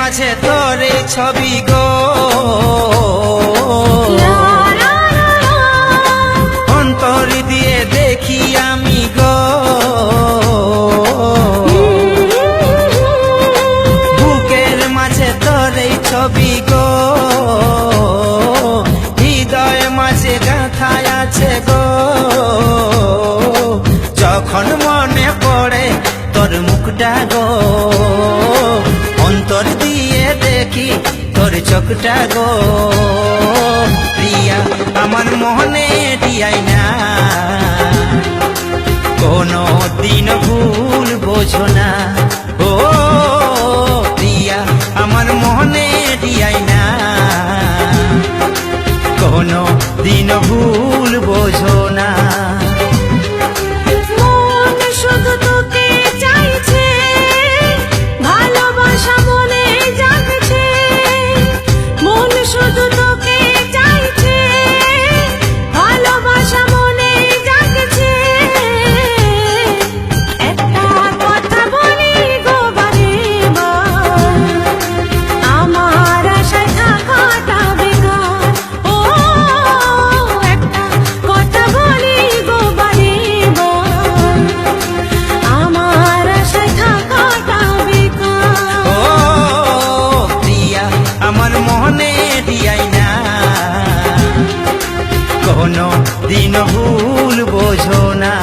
মাঝে তোর এই ছবি গো, অন্তর দিয়ে দেখি আমি গো, বুকের মাঝে তোর এই ছবি গো, হৃদয় মাঝে গাঁথায় আছে গো। যখন মনে পড়ে তোর মুখটা গো, অন্তর দিয়ে দেখি তোর চোখটা গো। প্রিয়া আমার মনে দিয়াই না, কোনো দিন ভুল বোঝো না। ও প্রিয়া আমার মনে দিয়াই না, কোনো দিন ভুল বোঝো না। কোনো দিন ভুল বোঝো না।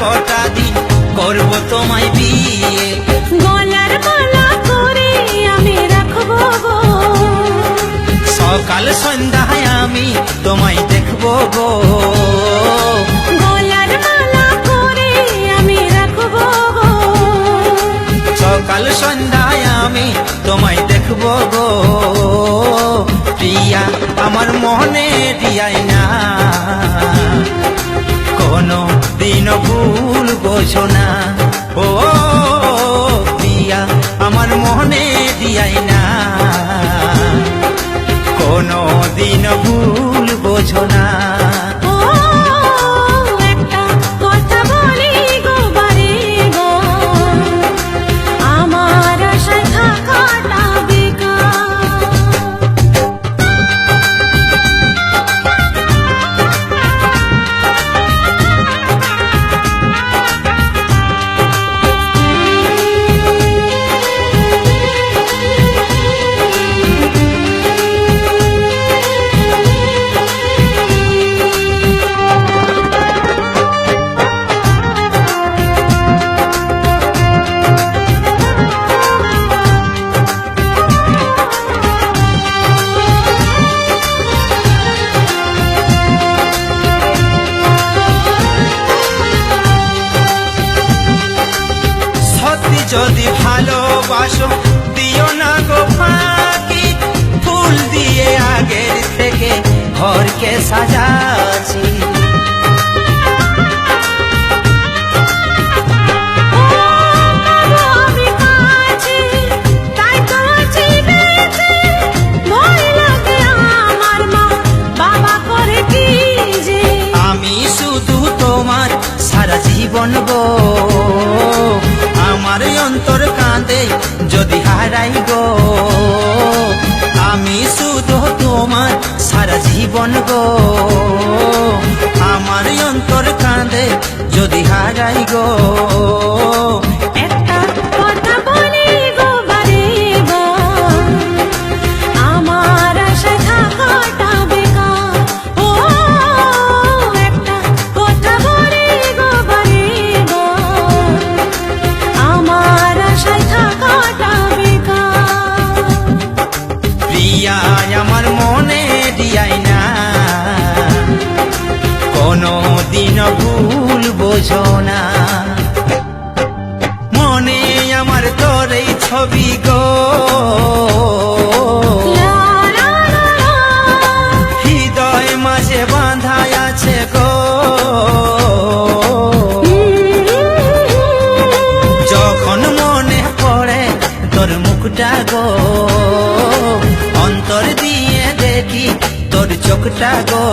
কটা দিন করবো তোমায় বিয়ে, গলার মালা করে আমি রাখবো গো, সকাল সন্ধ্যায় আমি তোমায় দেখবো গো। গলার মালা করে আমি রাখবো গো, সকাল সন্ধ্যায় আমি তোমায় দেখবো গো। প্রিয়া আমার মনে দিয়াই না, কোনো দিন ভুল বোঝো না। ও প্রিয়া আমার মনে দিয়াই না, কোনো দিন ভুল বোঝো না। ও একটা কথা বলি গো বারে গো, আমার আশায় থাকাটা বেকার। যদি ভালোবাসো দিও না গো ফাঁকি, ফুল দিয়ে আগের থেকে ঘরকে সাজাচ্ছি। আমি শুধু তোমার সারা জীবন গো, আমার অন্তর কাঁদে যদি হারাই গো। আমি শুধু তোমার সারা জীবন গো, আমার অন্তর কাঁদে যদি হারাই গো। একটা কথা বলি গো ছবি গো লা লা লা লা। হৃদয় মাঝে বাঁধা আছে গো যখন মনে পড়ে তোর মুখটা গো অন্তর দিয়ে দেখি তোর চোখটা গো